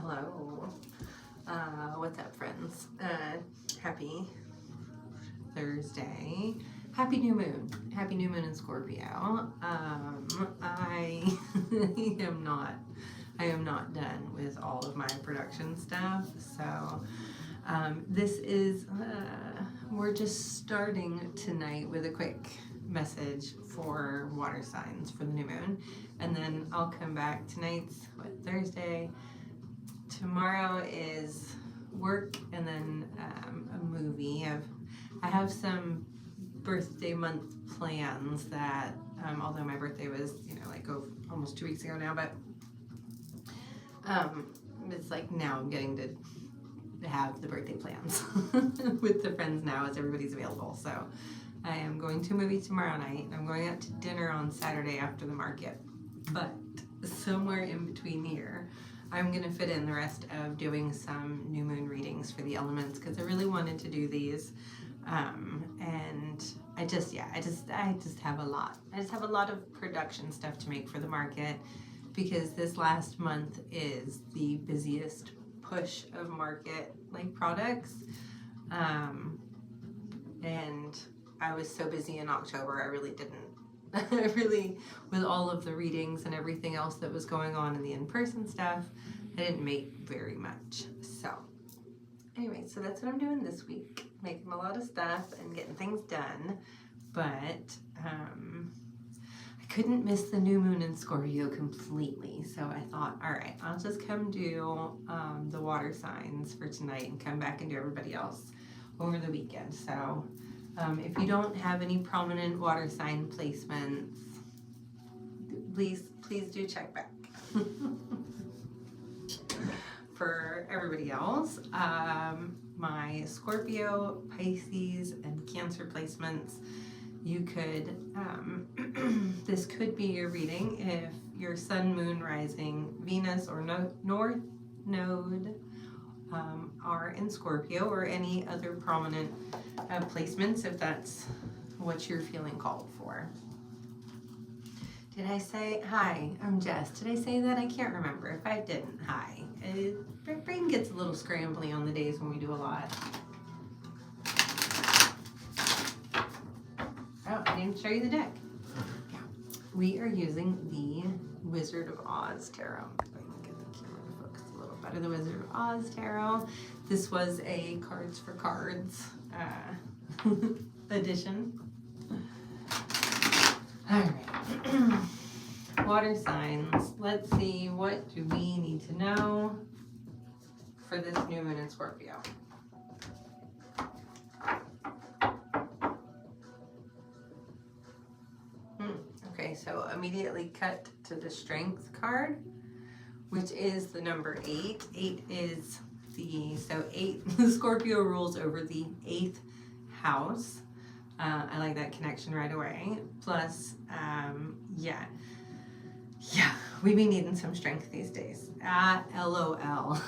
Hello. What's up, friends? Happy Thursday. Happy new moon. Happy new moon in Scorpio. I am not done with all of my production stuff. So this is we're just starting tonight with a quick message for water signs for the new moon, and then I'll come back. Tonight's Thursday. Tomorrow is work, and then a movie. I have some birthday month plans that although my birthday was almost 2 weeks ago now, but it's like now I'm getting to have the birthday plans with the friends now as everybody's available. So I am going to a movie tomorrow night. I'm going out to dinner on Saturday after the market, but somewhere in between here I'm going to fit in the rest of doing some new moon readings for the elements, because I really wanted to do these. And I just have a lot. I just have a lot of production stuff to make for the market, because this last month is the busiest push of market products. And I was so busy in October, I really didn't. With all of the readings and everything else that was going on in the in-person stuff, I didn't make very much. So anyway, so that's what I'm doing this week, making a lot of stuff and getting things done. But I couldn't miss the new moon in Scorpio completely, so I thought, all right, I'll just come do the water signs for tonight and come back and do everybody else over the weekend. So if you don't have any prominent water sign placements, please do check back. For everybody else, my Scorpio, Pisces, and Cancer placements, you could, this could be your reading if your Sun, Moon, Rising, Venus, or North Node are in Scorpio, or any other prominent placements, if that's what you're feeling called for. Did I say hi? I'm Jess. Did I say that? I can't remember. If I didn't, hi. My brain gets a little scrambly on the days when we do a lot. Oh, I didn't show you the deck. Yeah. We are using the Wizard of Oz Tarot. If I can get the camera to focus a little better. The Wizard of Oz Tarot. This was a Cards for Cards edition. All right. Water signs. Let's see, what do we need to know for this new moon in Scorpio? Okay, so immediately cut to the Strength card, which is the number 8. 8 is the Scorpio rules over the 8th house. I like that connection right away. Plus, yeah, we be needing some strength these days. LOL.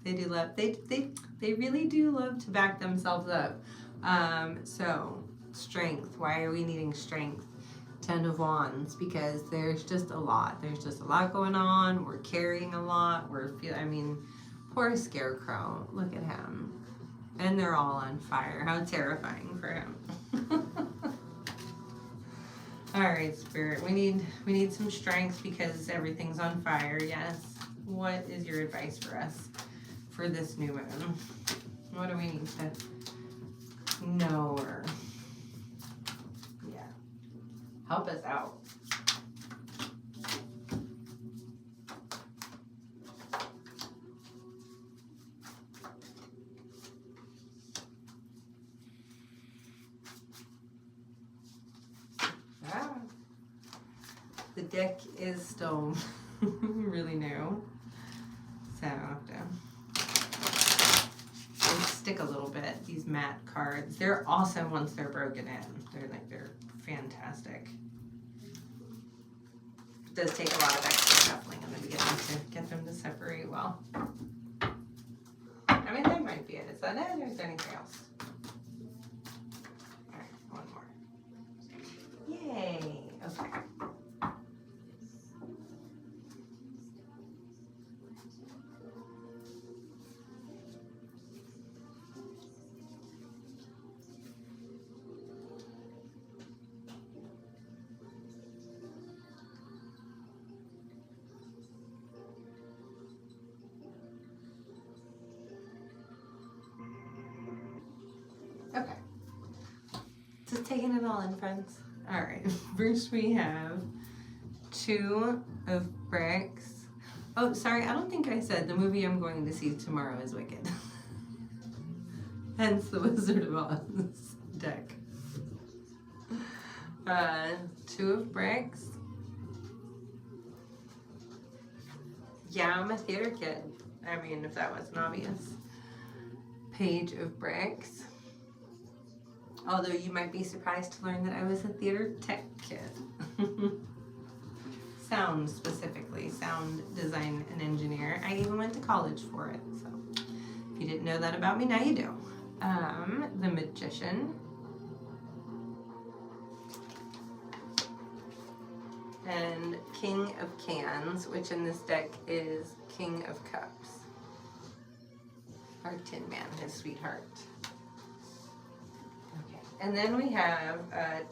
They do love, they really do love to back themselves up. So strength. Why are we needing strength? 10 of Wands, because there's just a lot. There's just a lot going on. We're carrying a lot. Poor Scarecrow. Look at him. And they're all on fire. How terrifying for him. All right, Spirit. We need some strength because everything's on fire. Yes. What is your advice for us for this new moon? What do we need to know, or help us out? The deck is still really new, so I'll have to stick a little bit. These matte cards, they're awesome once they're broken in. They're fantastic. It does take a lot of extra shuffling in the beginning to get them to separate well. I mean, that might be it. Is that it, or is there anything else? All right, one more. Yay. Okay. Just taking it all in, friends. All right. First we have 2 of bricks. Oh, sorry. I don't think I said the movie I'm going to see tomorrow is Wicked. Hence the Wizard of Oz deck. 2 of bricks. Yeah, I'm a theater kid. I mean, if that wasn't obvious. Page of bricks. Although you might be surprised to learn that I was a theater tech kid. Sound specifically, sound design and engineer. I even went to college for it. So if you didn't know that about me, now you do. The Magician. And King of Cans, which in this deck is King of Cups. Our Tin Man, his sweetheart. Okay, and then we have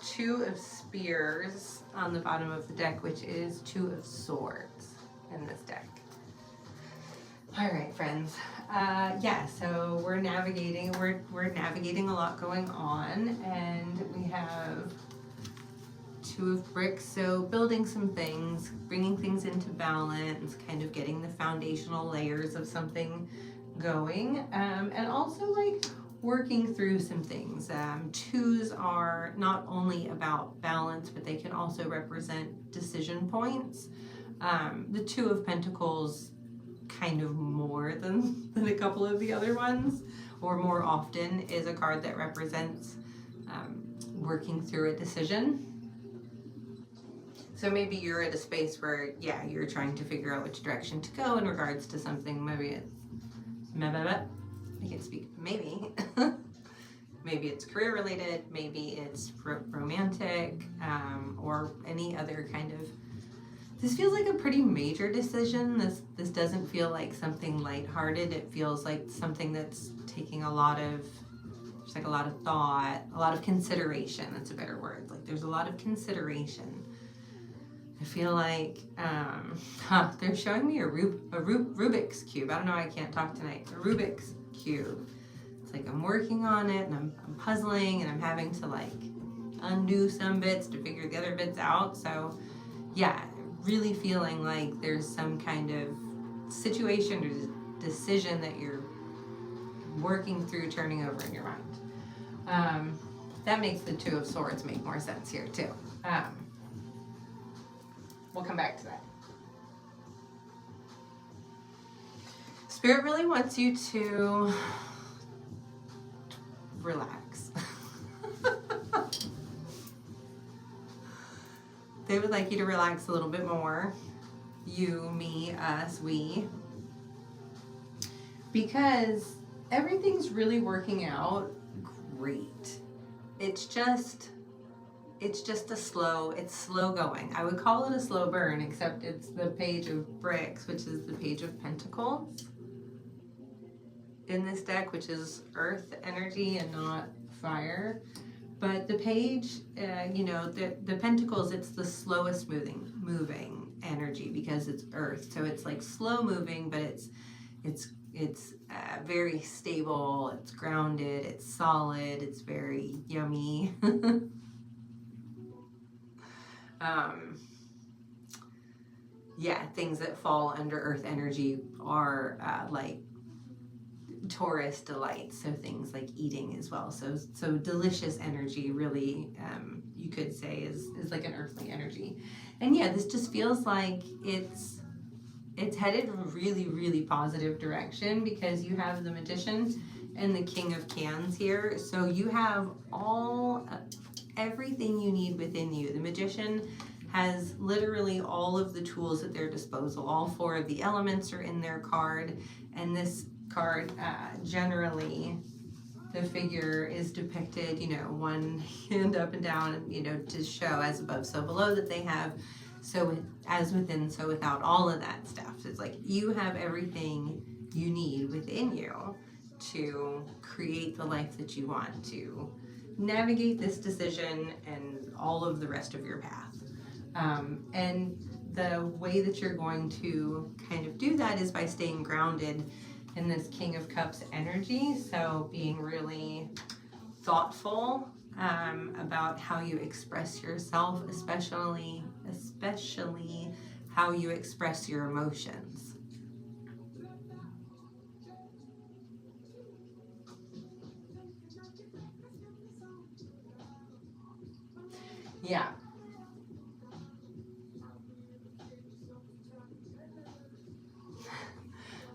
2 of Spears on the bottom of the deck, which is 2 of Swords in this deck. All right, friends. Yeah, so we're navigating a lot going on, and we have 2 of bricks, so building some things, bringing things into balance, kind of getting the foundational layers of something going, and also like working through some things. 2s are not only about balance, but they can also represent decision points. The 2 of Pentacles kind of more than a couple of the other ones, or more often, is a card that represents working through a decision. So maybe you're at a space where, yeah, you're trying to figure out which direction to go in regards to something. Maybe it's, I can speak, maybe. Maybe it's career related, maybe it's romantic, or any other kind of, this feels like a pretty major decision. This doesn't feel like something lighthearted. It feels like something that's taking a lot of, just like a lot of thought, a lot of consideration. That's a better word. Like there's a lot of consideration. I feel like they're showing me a Rubik's Cube. I don't know, I can't talk tonight. A Rubik's Cube. It's like I'm working on it and I'm puzzling and I'm having to like undo some bits to figure the other bits out. So yeah, really feeling like there's some kind of situation or decision that you're working through, turning over in your mind. That makes the 2 of Swords make more sense here too. We'll come back to that. Spirit really wants you to relax. They would like you to relax a little bit more. You, me, us, we. Because everything's really working out great. It's just it's slow going. I would call it a slow burn, except it's the Page of Bricks, which is the Page of Pentacles in this deck, which is earth energy and not fire. But the page, you know, the Pentacles, it's the slowest moving energy because it's earth. So it's like slow moving, but it's very stable, it's grounded, it's solid, it's very yummy. Yeah, things that fall under earth energy are like Taurus delights, so things like eating as well. So delicious energy really, you could say is like an earthly energy. And yeah, this just feels like it's headed in a really, really positive direction because you have the Magician and the King of Cans here. So you have everything you need within you. The Magician has literally all of the tools at their disposal. All 4 of the elements are in their card, and this card, generally, the figure is depicted, you know, one hand up and down, you know, to show as above, so below, that they have so as within, so without, all of that stuff. So it's like you have everything you need within you to create the life that you want, to navigate this decision and all of the rest of your path. And the way that you're going to kind of do that is by staying grounded in this King of Cups energy. So being really thoughtful, about how you express yourself, especially how you express your emotions. Yeah.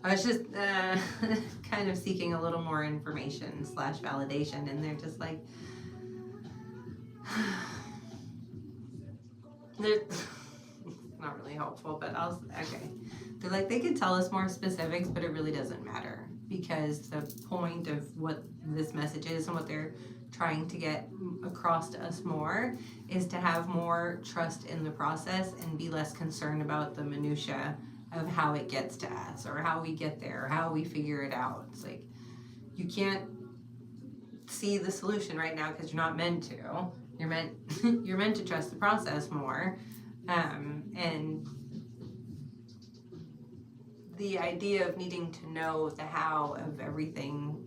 I was just kind of seeking a little more information / validation, and they're just like, it's not really helpful, but okay. They're like, they could tell us more specifics, but it really doesn't matter, because the point of what this message is and what they're trying to get across to us more is to have more trust in the process and be less concerned about the minutia of how it gets to us or how we get there or how we figure it out. It's like, you can't see the solution right now because you're not meant to. You're meant to trust the process more, and the idea of needing to know the how of everything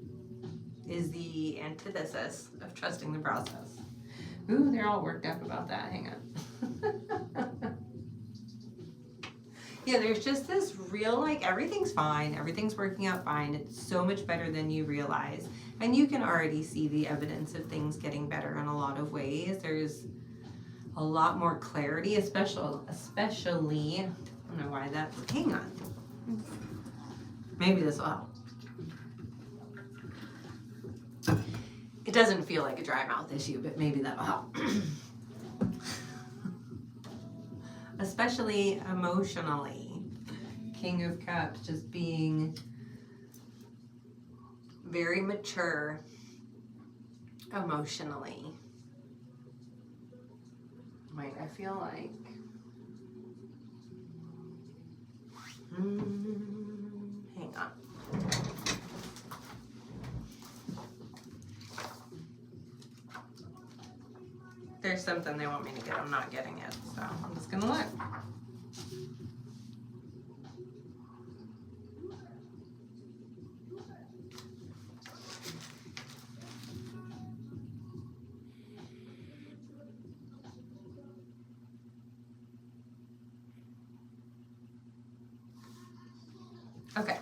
is the antithesis of trusting the process. Ooh, they're all worked up about that. Hang on. Yeah, there's just this real, like, everything's fine, everything's working out fine, it's so much better than you realize. And you can already see the evidence of things getting better in a lot of ways. There's a lot more clarity, especially, I don't know why that's, hang on. Maybe this will help. It doesn't feel like a dry mouth issue, but maybe that'll help. Especially emotionally. King of Cups just being very mature emotionally. Wait, I feel like hang on. There's something they want me to get. I'm not getting it, so I'm just gonna look. Okay.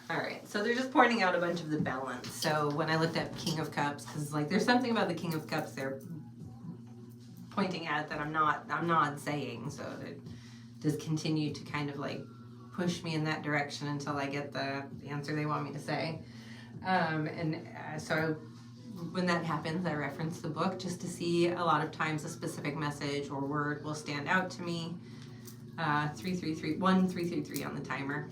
All right, so they're just pointing out a bunch of the balance. So when I looked at King of Cups, because like there's something about the King of Cups they're pointing at that I'm not saying, so they just continue to kind of like push me in that direction until I get the answer they want me to say. So when that happens, I reference the book just to see a lot of times a specific message or word will stand out to me. 333 on the timer.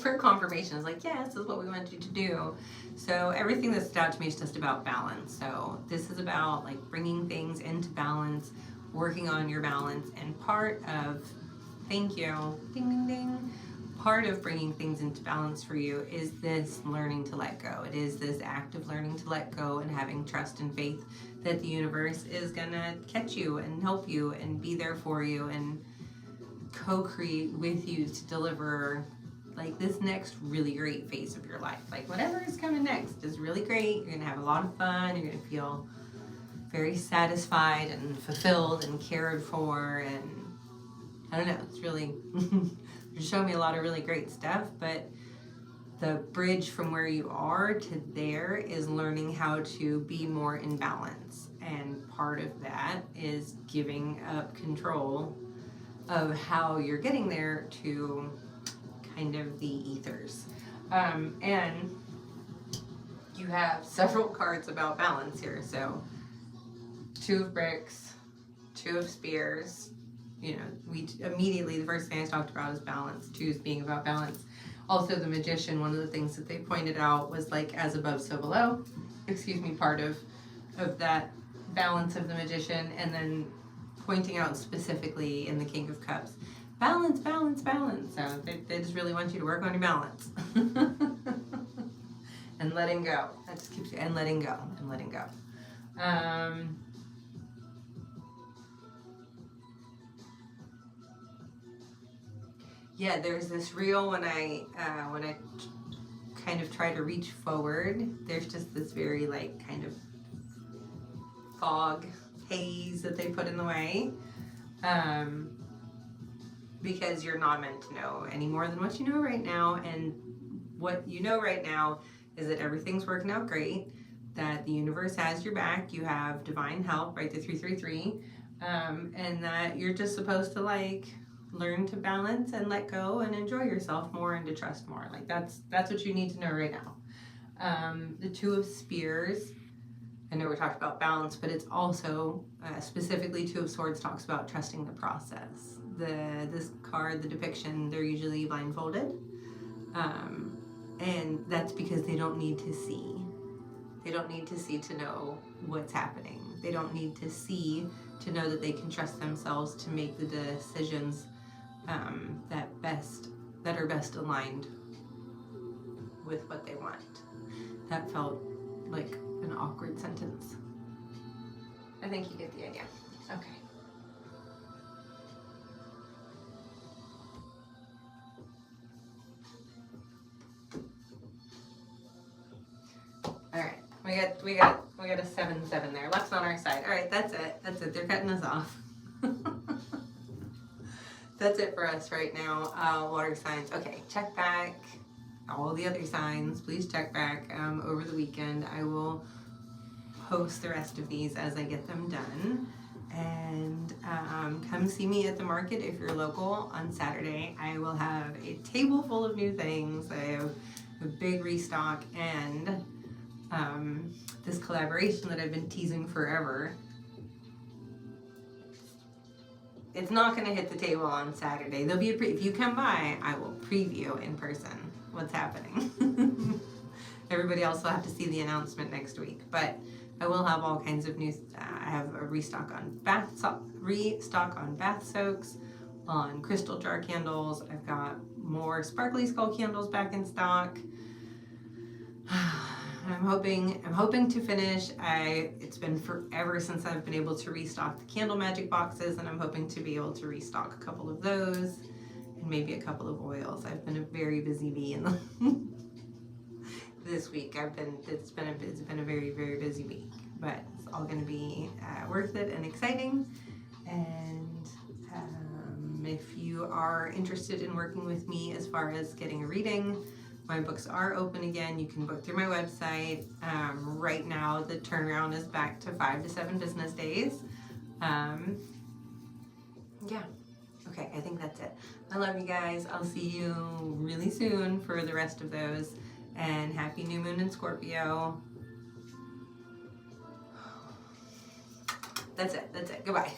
For confirmation, it's like, yes, this is what we want you to do. So everything that stood out to me is just about balance. So this is about like bringing things into balance, working on your balance, and part of, thank you, ding, ding, ding. Part of bringing things into balance for you is this learning to let go. It is this act of learning to let go and having trust and faith that the universe is gonna catch you and help you and be there for you and co-create with you to deliver like this next really great phase of your life. Like whatever is coming next is really great. You're gonna have a lot of fun. You're gonna feel very satisfied and fulfilled and cared for, and I don't know, it's really you're showing me a lot of really great stuff, but the bridge from where you are to there is learning how to be more in balance, and part of that is giving up control of how you're getting there to kind of the ethers. And you have several cards about balance here. So 2 of bricks, 2 of spears. You know, we immediately, the first thing I talked about is balance. 2 is being about balance. Also the Magician, one of the things that they pointed out was like as above, so below. Excuse me, part of that balance of the Magician, and then pointing out specifically in the King of Cups, balance, balance, balance. So they just really want you to work on your balance. And letting go. That just keeps you, and letting go, and letting go. yeah, there's this reel when I kind of try to reach forward, there's just this very like kind of fog haze that they put in the way, because you're not meant to know any more than what you know right now. And what you know right now is that everything's working out great, that the universe has your back, you have divine help, right, the 333, and that you're just supposed to like learn to balance and let go and enjoy yourself more and to trust more. Like that's what you need to know right now. The Two of Spears, I know we talked about balance, but it's also specifically Two of Swords talks about trusting the process. This card, the depiction, they're usually blindfolded, and that's because they don't need to see. They don't need to see to know what's happening. They don't need to see to know that they can trust themselves to make the decisions that are best aligned with what they want. That felt like an awkward sentence. I think you get the idea. Okay. All right. We got a 7-7 there. Luck's on our side. All right, that's it. That's it. They're cutting us off. That's it for us right now. Water signs. Okay, check back. All the other signs, please check back over the weekend. I will post the rest of these as I get them done. And come see me at the market if you're local on Saturday. I will have a table full of new things. I have a big restock and this collaboration that I've been teasing forever. It's not going to hit the table on Saturday. There'll be if you come by, I will preview in person what's happening. Everybody else will have to see the announcement next week, but I will have all kinds of new. I have a restock on bath soaks, on crystal jar candles. I've got more sparkly skull candles back in stock. I'm hoping to finish. It's been forever since I've been able to restock the Candle Magic boxes, and I'm hoping to be able to restock a couple of those and maybe a couple of oils. I've been a very busy bee in the this week. It's been a very, very busy week, but it's all going to be worth it and exciting. And if you are interested in working with me as far as getting a reading, my books are open again. You can book through my website. Right now, the turnaround is back to 5 to 7 business days. Yeah. Okay, I think that's it. I love you guys. I'll see you really soon for the rest of those. And happy new moon in Scorpio. That's it. Goodbye.